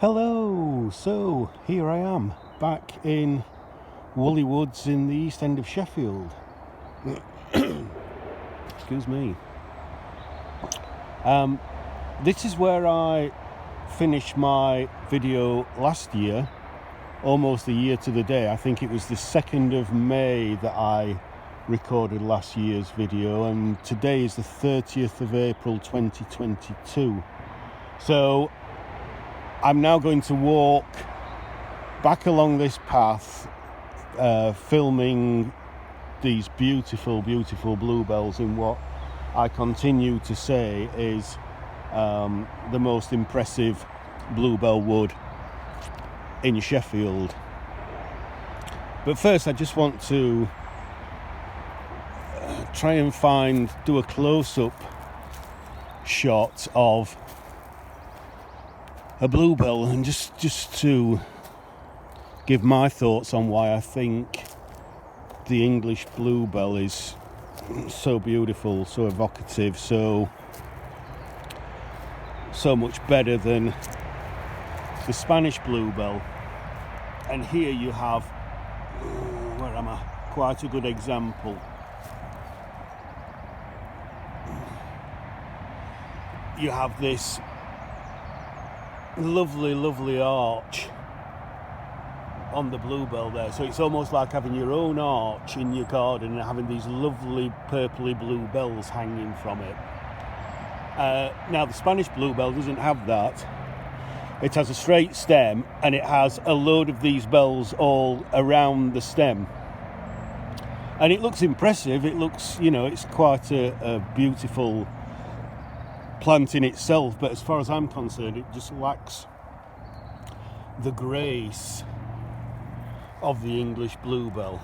Hello, so here I am back in Woolley Woods in the east end of Sheffield. Excuse me. This is where I finished my video last year, almost a year to the day. I think it was the 2nd of May that I recorded last year's video, and today is the 30th of April 2022. So I'm now going to walk back along this path, filming these beautiful, beautiful bluebells in what I continue to say is the most impressive bluebell wood in Sheffield. But first I just want to try and do a close-up shot of a bluebell, and just to give my thoughts on why I think the English bluebell is so beautiful, so evocative, so much better than the Spanish bluebell. And here you have, where am I? Quite a good example. You have this lovely arch on the bluebell there, so it's almost like having your own arch in your garden and having these lovely purpley blue bells hanging from it. Now the Spanish bluebell doesn't have that. It has a straight stem and it has a load of these bells all around the stem, and it looks impressive. It looks, it's quite a beautiful plant in itself, but as far as I'm concerned, it just lacks the grace of the English bluebell.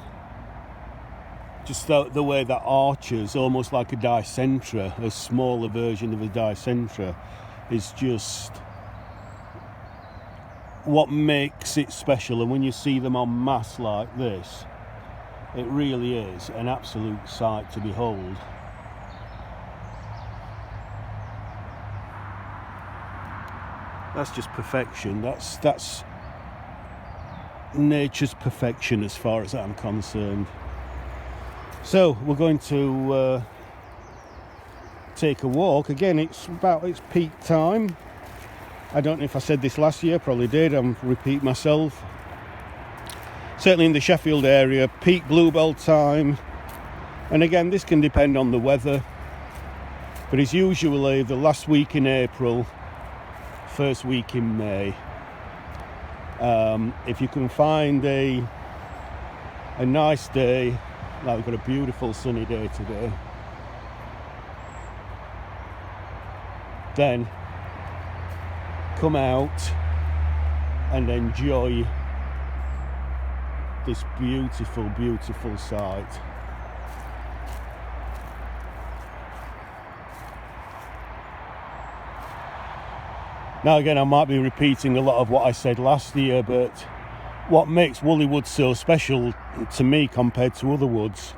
Just the way that arches, almost like a dicentra, a smaller version of a dicentra, is just what makes it special. And when you see them en masse like this, it really is an absolute sight to behold. That's just perfection. That's nature's perfection as far as I'm concerned. So we're going to take a walk. Again, it's peak time. I don't know if I said this last year, probably did. I'm repeat myself. Certainly in the Sheffield area, peak bluebell time. And again, this can depend on the weather, but it's usually the last week in April, first week in May. If you can find a nice day, like we've got a beautiful sunny day today, then come out and enjoy this beautiful, beautiful sight. Now again, I might be repeating a lot of what I said last year, but what makes Woolley Woods so special to me compared to other woods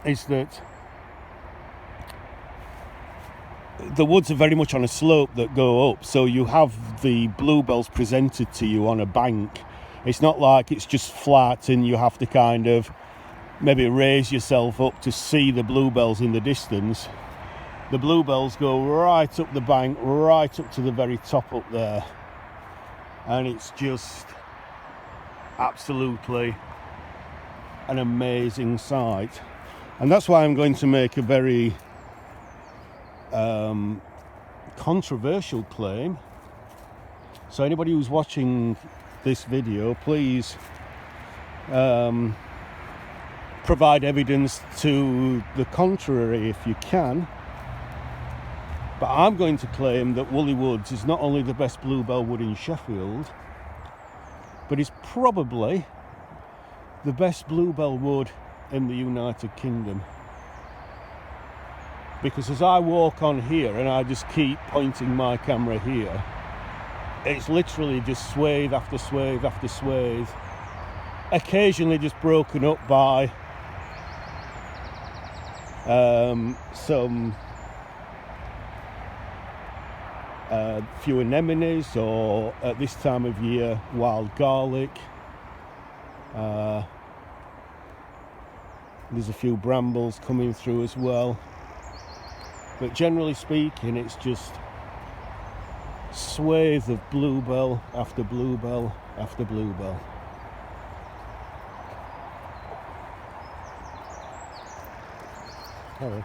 is that the woods are very much on a slope that go up, so you have the bluebells presented to you on a bank. It's not like it's just flat and you have to kind of maybe raise yourself up to see the bluebells in the distance. The bluebells go right up the bank, right up to the very top up there, and it's just absolutely an amazing sight. And that's why I'm going to make a very controversial claim. So anybody who's watching this video, please provide evidence to the contrary if you can. But I'm going to claim that Woolley Woods is not only the best bluebell wood in Sheffield, but is probably the best bluebell wood in the United Kingdom. Because as I walk on here, and I just keep pointing my camera here, it's literally just swathe after swathe after swathe, occasionally just broken up by some few anemones, or at this time of year, wild garlic. There's a few brambles coming through as well. But generally speaking, it's just swathe of bluebell after bluebell after bluebell. Hello.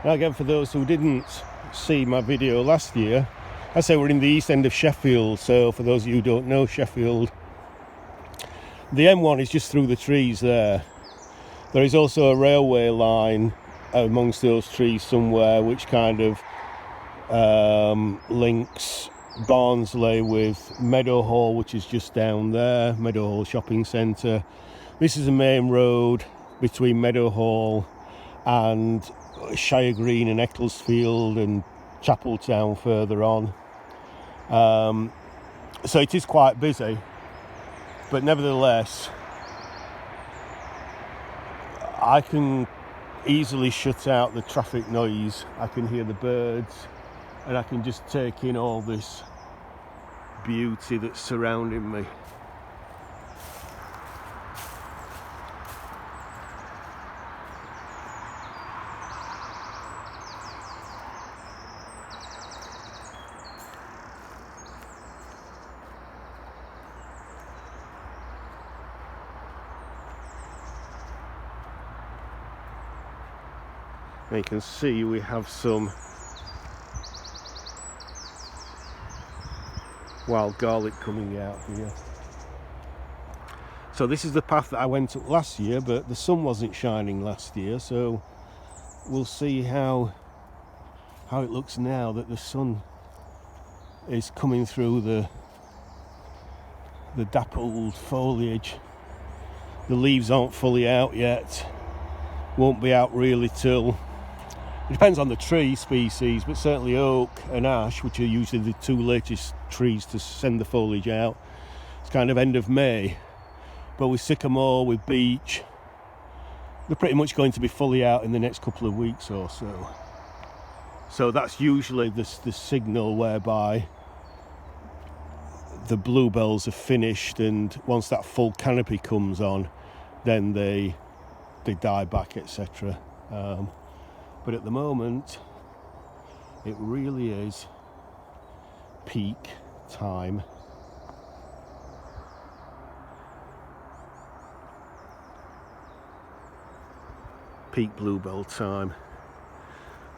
Now again, for those who didn't see my video last year, I say we're in the east end of Sheffield, so for those of you who don't know Sheffield, the M1 is just through the trees there. There is also a railway line amongst those trees somewhere which kind of links Barnsley with Meadowhall, which is just down there, Meadowhall Shopping Centre. This is the main road between Meadowhall and Shire Green and Ecclesfield and Chapeltown further on. So it is quite busy, but nevertheless I can easily shut out the traffic noise. I can hear the birds and I can just take in all this beauty that's surrounding me. And you can see we have some wild garlic coming out here. So this is the path that I went up last year, but the sun wasn't shining last year, so we'll see how it looks now that the sun is coming through the dappled foliage. The leaves aren't fully out yet, won't be out really till, it depends on the tree species, but certainly oak and ash, which are usually the two latest trees to send the foliage out, it's kind of end of May. But with sycamore, with beech, they're pretty much going to be fully out in the next couple of weeks or so. So that's usually the signal whereby the bluebells are finished, and once that full canopy comes on, then they die back, etc. But at the moment, it really is peak time. Peak bluebell time.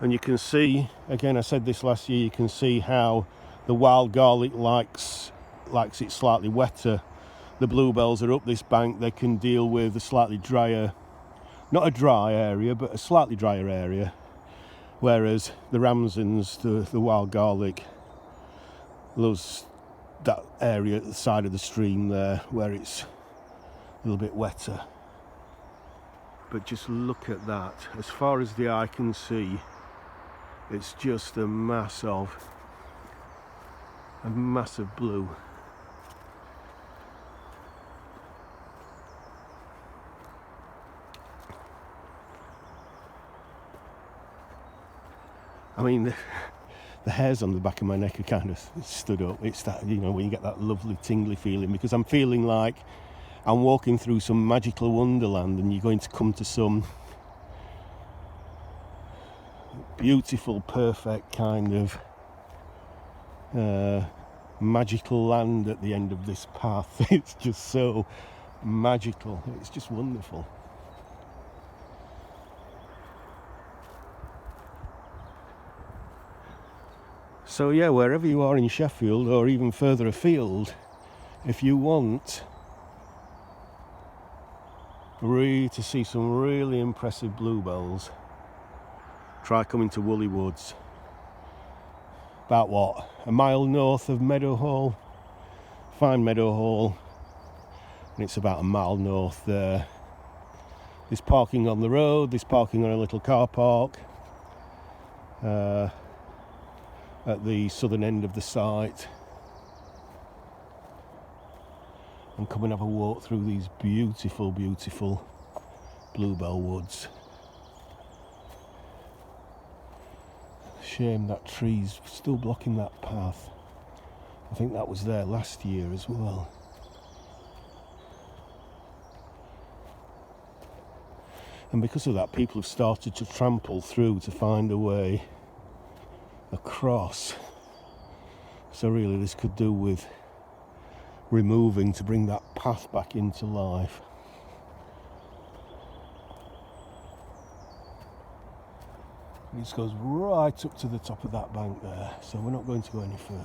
And you can see, again, I said this last year, you can see how the wild garlic likes it slightly wetter. The bluebells are up this bank, they can deal with a slightly drier, not a dry area, but a slightly drier area, whereas the ramsons, the wild garlic, loves that area at the side of the stream there where it's a little bit wetter. But just look at that, as far as the eye can see, it's just a mass of blue. I mean, the hairs on the back of my neck are kind of stood up. It's that, you know, when you get that lovely tingly feeling, because I'm feeling like I'm walking through some magical wonderland, and you're going to come to some beautiful, perfect kind of magical land at the end of this path. It's just so magical. It's just wonderful. So yeah, wherever you are in Sheffield or even further afield, if you want to see some really impressive bluebells, try coming to Woolley Woods. About what, a mile north of Meadowhall. Find Meadowhall, and it's about a mile north there. There's parking on the road, there's parking on a little car park at the southern end of the site. And come and have a walk through these beautiful, beautiful bluebell woods. Shame that tree's still blocking that path. I think that was there last year as well. And because of that, people have started to trample through to find a way across. So really this could do with removing to bring that path back into life. And this goes right up to the top of that bank there, so we're not going to go any further.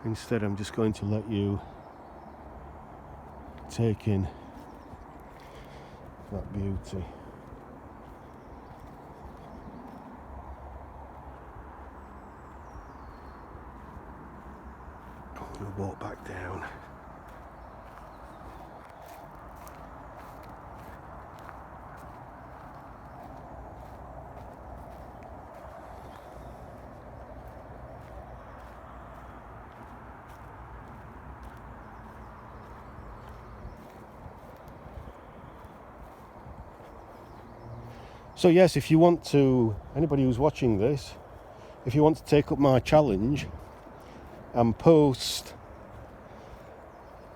Instead, I'm just going to let you take in that beauty. We'll walk back down. So yes, if you want to, anybody who's watching this, if you want to take up my challenge and post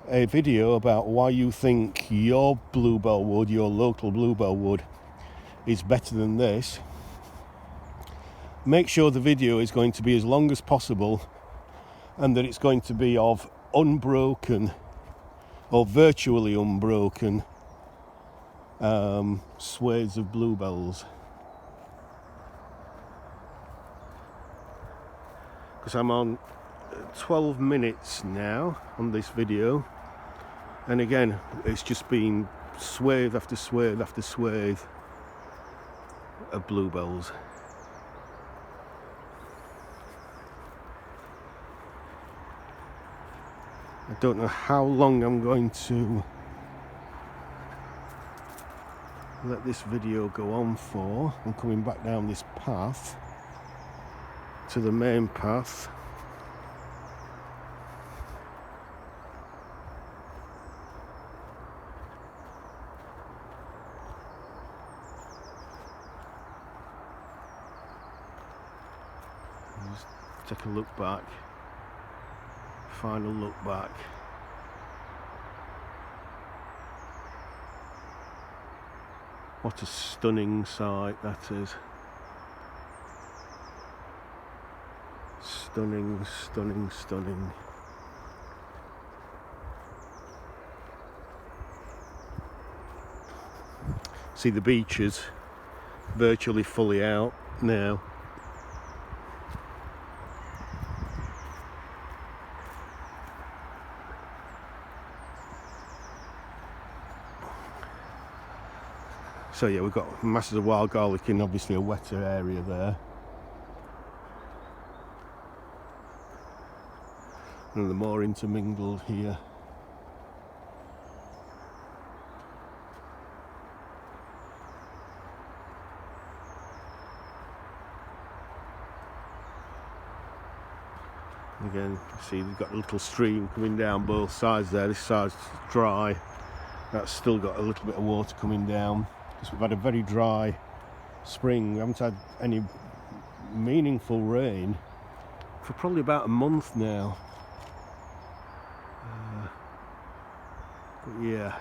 a video about why you think your bluebell wood, your local bluebell wood, is better than this, make sure the video is going to be as long as possible and that it's going to be of unbroken or virtually unbroken swathes of bluebells, because I'm on 12 minutes now on this video, and again it's just been swathe after swathe after swathe of bluebells. I don't know how long I'm going to let this video go on for. I'm coming back down this path to the main path. Just take a look back, final look back. What a stunning sight that is. Stunning, stunning, stunning. See, the beach is virtually fully out now. So yeah, we've got masses of wild garlic in obviously a wetter area there. And the more intermingled here. Again, see they've got a little stream coming down both sides there. This side's dry. That's still got a little bit of water coming down. Because we've had a very dry spring. We haven't had any meaningful rain for probably about a month now. But yeah.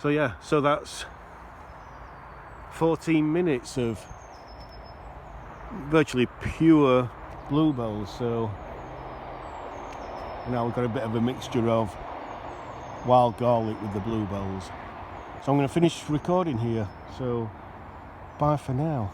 So that's 14 minutes of virtually pure bluebells. So now we've got a bit of a mixture of wild garlic with the bluebells. So I'm going to finish recording here, so bye for now.